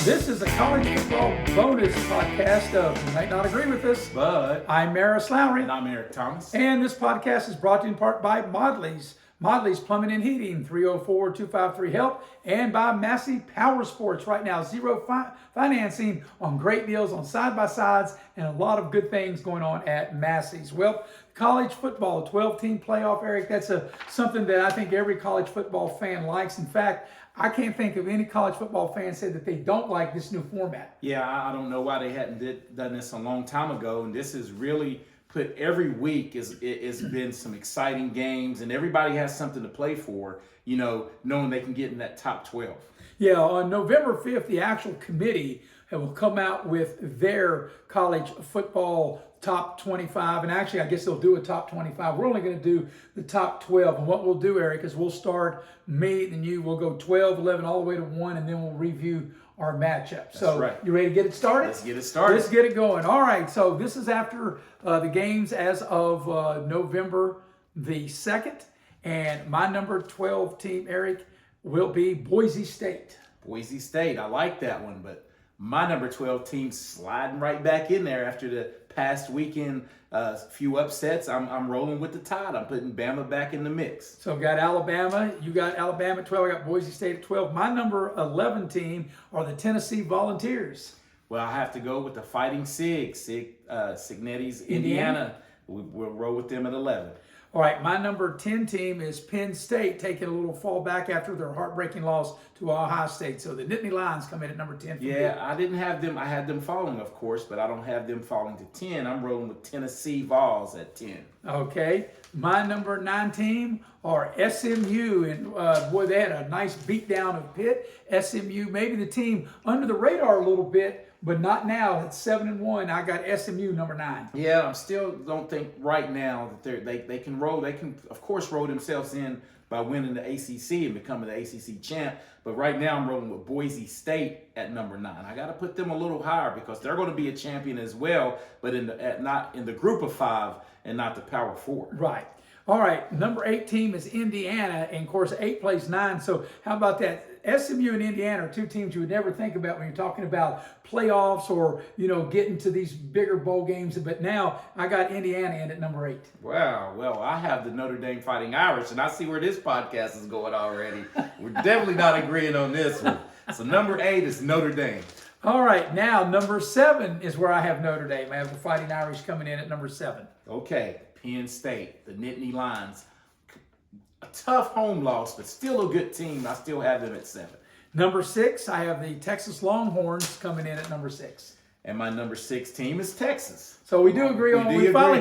This is a college football bonus podcast of You Might Not Agree with Us, But I'm Maris Lowery. And I'm Eric Thomas. And this podcast is brought to you in part by Modley's Plumbing and Heating, 304-253-HELP, and by Massey Power Sports. Right now, zero financing on great deals on side-by-sides and a lot of good things going on at Massey's. Well, college football, 12-team playoff, Eric, that's something that I think every college football fan likes. In fact, I can't think of any college football fan said that they don't like this new format. Yeah, I don't know why they hadn't done this a long time ago, and this is really put every week it's been some exciting games, and everybody has something to play for, you know, knowing they can get in that top 12. Yeah, on November 5th, the actual committee will come out with their college football top 25, and actually I guess they'll do a top 25. We're only going to do the top 12, and what we'll do, Eric, is we'll start me and you, we'll go 12, 11, all the way to 1, and then we'll review our matchup. So right. You ready to get it started? Let's get it started. Let's get it going. All right, so this is after the games as of November the 2nd, and my number 12 team, Eric, will be Boise State. Boise State, I like that one, but my number 12 team sliding right back in there after the past weekend, few upsets. I'm rolling with the Tide. I'm putting Bama back in the mix. So I've got Alabama. You got Alabama at 12. I got Boise State at 12. My number 11 team are the Tennessee Volunteers. Well, I have to go with the Fighting Signetti's Indiana. We'll roll with them at 11. All right, my number 10 team is Penn State, taking a little fall back after their heartbreaking loss to Ohio State. So the Nittany Lions come in at number 10. Yeah, I didn't have them. I had them falling, of course, but I don't have them falling to 10. I'm rolling with Tennessee Vols at 10. Okay, my number 9 team are SMU, and boy, they had a nice beatdown of Pitt. SMU, maybe the team under the radar a little bit, but not now. It's 7-1. I got SMU number 9. Yeah, I still don't think right now that they can roll. They can, of course, roll themselves in by winning the ACC and becoming the ACC champ. But right now, I'm rolling with Boise State at number 9. I got to put them a little higher because they're going to be a champion as well, but not in the group of 5 and not the Power 4. Right. All right, number 8 team is Indiana, and of course 8 plays 9. So how about that? SMU and Indiana are 2 teams you would never think about when you're talking about playoffs or, you know, getting to these bigger bowl games. But now I got Indiana in at number 8. Wow. Well, I have the Notre Dame Fighting Irish, and I see where this podcast is going already. We're definitely not agreeing on this one. So number 8 is Notre Dame. All right, now number 7 is where I have Notre Dame. I have the Fighting Irish coming in at number 7. Okay, Penn State, the Nittany Lions. A tough home loss, but still a good team. I still have them at 7. Number 6, I have the Texas Longhorns coming in at number 6. And my number 6 team is Texas. So we do agree on. We finally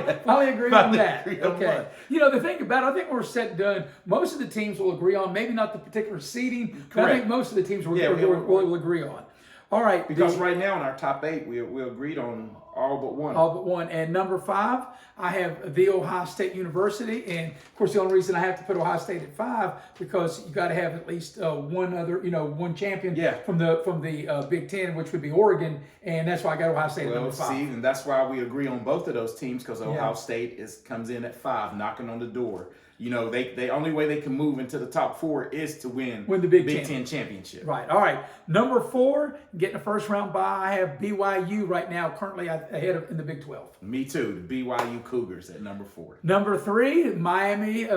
agree on that. Agree on okay. one. You know, the thing about it, I think we're set and done. Most of the teams will agree on, maybe not the particular seeding, but I think most of the teams will agree on. All right. Because right now in our top 8, we agreed on all but one. All but one. And number 5, I have the Ohio State University. And of course, the only reason I have to put Ohio State at 5 because you got to have at least one champion from the Big Ten, which would be Oregon, and that's why I got Ohio State at number 5. See, and that's why we agree on both of those teams because Ohio State comes in at 5, knocking on the door. You know, they only way they can move into the top 4 is to win the Big Ten championship. Right. All right. Number 4, getting a first round bye. I have BYU right now, currently ahead of in the Big 12. Me too. The BYU Cougars at number 4. Number 3, Miami,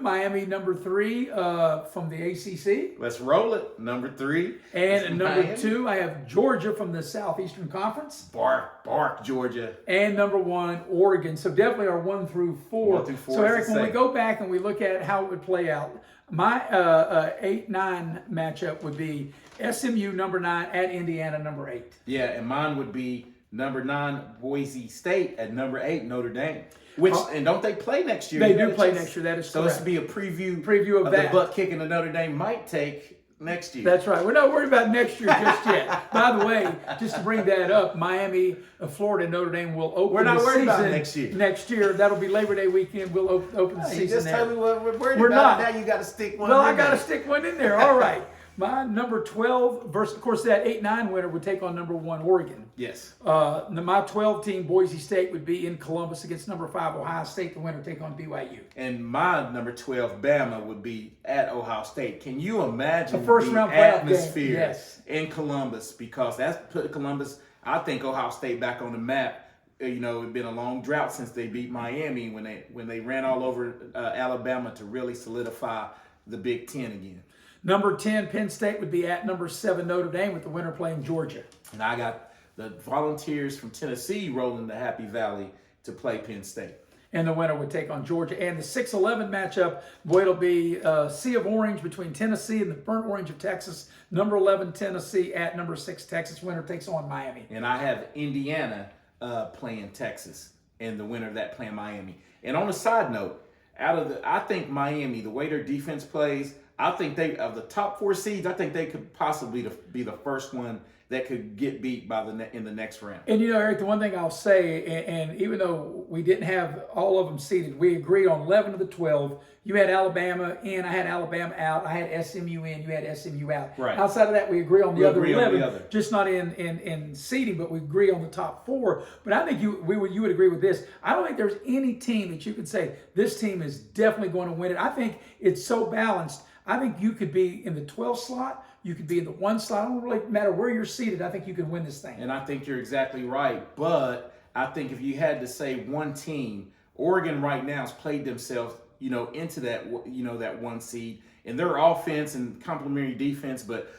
Miami number 3 from the ACC. Let's roll it. Number 3. And number 2, I have Georgia from the Southeastern Conference. Bark, Georgia. And number 1, Oregon. So definitely our 1 through 4. 1 through 4. So Eric, when we go back and we look at how it would play out, my 8-9 matchup would be SMU number 9 at Indiana number 8. Yeah, and mine would be number 9 Boise State at number 8 Notre Dame. And don't they play next year? They do play next year. That is correct. So this would be a preview of that. The butt kicking that Notre Dame might take next year. That's right. We're not worried about next year just yet. By the way, just to bring that up, Miami, Florida, Notre Dame will open. We're not the worried season about next year. Next year, that'll be Labor Day weekend. We'll open the season. You just there. tell me what we're worried We're about. not. Now you got to stick one. Well, I got to stick one in there. All right. My number 12 versus, of course, that 8-9 winner would take on number 1 Oregon. Yes. My 12 team, Boise State, would be in Columbus against number 5 Ohio State. The winner would take on BYU. And my number 12 Bama would be at Ohio State. Can you imagine A first-round playoff game, atmosphere yes, in Columbus? Because that's put Columbus, I think, Ohio State back on the map. You know, it's been a long drought since they beat Miami when they ran all over Alabama to really solidify the Big Ten again. Number 10, Penn State, would be at number 7 Notre Dame, with the winner playing Georgia. And I got the Volunteers from Tennessee rolling to Happy Valley to play Penn State. And the winner would take on Georgia. And the 6-11 matchup, boy, it'll be Sea of Orange between Tennessee and the Burnt Orange of Texas. Number 11, Tennessee, at number 6, Texas. Winner takes on Miami. And I have Indiana playing Texas, and the winner of that playing Miami. And on a side note, I think Miami, the way their defense plays, I think of the top 4 seeds, I think they could possibly be the first one that could get beat in the next round. And you know, Eric, the one thing I'll say, and even though we didn't have all of them seeded, we agreed on 11 of the 12. You had Alabama in, I had Alabama out, I had SMU in, you had SMU out. Right. Outside of that, we agree on the other 11, other. just not in seeding, but we agree on the top 4. But I think you would agree with this. I don't think there's any team that you could say, this team is definitely going to win it. I think it's so balanced. I think you could be in the 12 slot, you could be in the 1 slot. It don't really matter where you're seated. I think you can win this thing. And I think you're exactly right. But I think if you had to say one team, Oregon right now has played themselves, into that, that 1 seed in their offense and complementary defense. But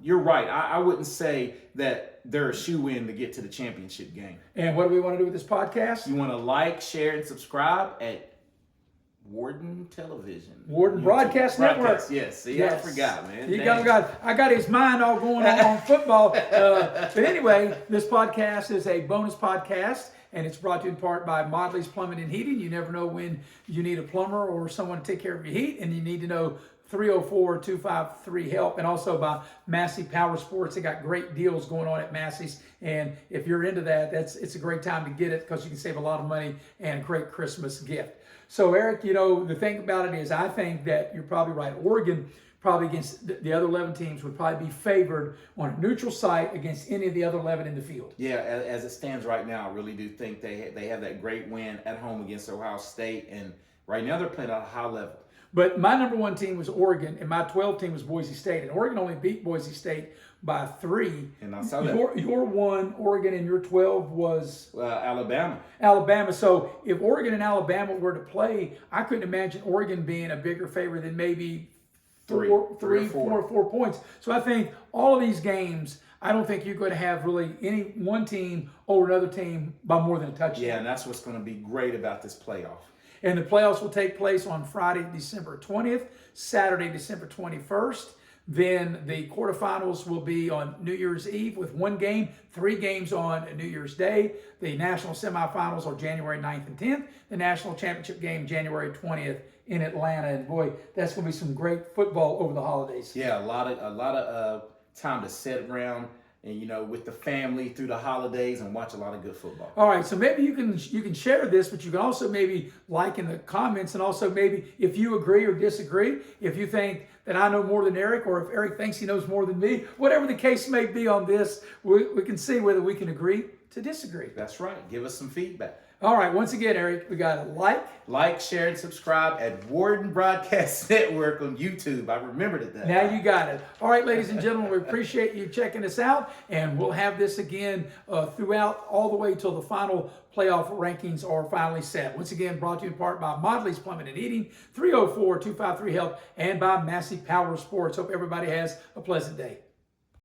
you're right. I wouldn't say that they're a shoe-in to get to the championship game. And what do we want to do with this podcast? You want to like, share, and subscribe at Warden Television. Warden Broadcast Network. Yes. See, yes. I forgot, man. I got his mind all going on football. But anyway, this podcast is a bonus podcast, and it's brought to you in part by Modley's Plumbing and Heating. You never know when you need a plumber or someone to take care of your heat, and you need to know 304-253-HELP, and also by Massey Power Sports. They got great deals going on at Massey's, and if you're into that, it's a great time to get it because you can save a lot of money and a great Christmas gift. So, Eric, the thing about it is I think that you're probably right. Oregon, probably against the other 11 teams, would probably be favored on a neutral site against any of the other 11 in the field. Yeah, as it stands right now, I really do think they have that great win at home against Ohio State, and right now they're playing at a high level. But my number 1 team was Oregon, and my 12 team was Boise State. And Oregon only beat Boise State by 3. And I saw that. Your 1, Oregon, and your 12 was? Alabama. Alabama. So if Oregon and Alabama were to play, I couldn't imagine Oregon being a bigger favorite than maybe 4 points. So I think all of these games, I don't think you're going to have really any one team over another team by more than a touchdown. Yeah, and that's what's going to be great about this playoff. And the playoffs will take place on Friday, December 20th, Saturday, December 21st. Then the quarterfinals will be on New Year's Eve with 1 game, 3 games on New Year's Day. The national semifinals are January 9th and 10th. The national championship game, January 20th in Atlanta. And boy, that's going to be some great football over the holidays. Yeah, a lot of time to sit around and with the family through the holidays and watch a lot of good football. All right, so maybe you can share this, but you can also maybe like in the comments, and also maybe if you agree or disagree, if you think that I know more than Eric, or if Eric thinks he knows more than me, whatever the case may be on this, we can see whether we can agree to disagree. That's right. Give us some feedback. All right, once again, Eric, we got to like, share, and subscribe at Warden Broadcast Network on YouTube. I remembered it that Now time. You got it. All right, ladies and gentlemen, we appreciate you checking us out, and we'll have this again throughout all the way till the final playoff rankings are finally set. Once again, brought to you in part by Modley's Plumbing and Heating, 304-253-HELP, and by Massey Power Sports. Hope everybody has a pleasant day.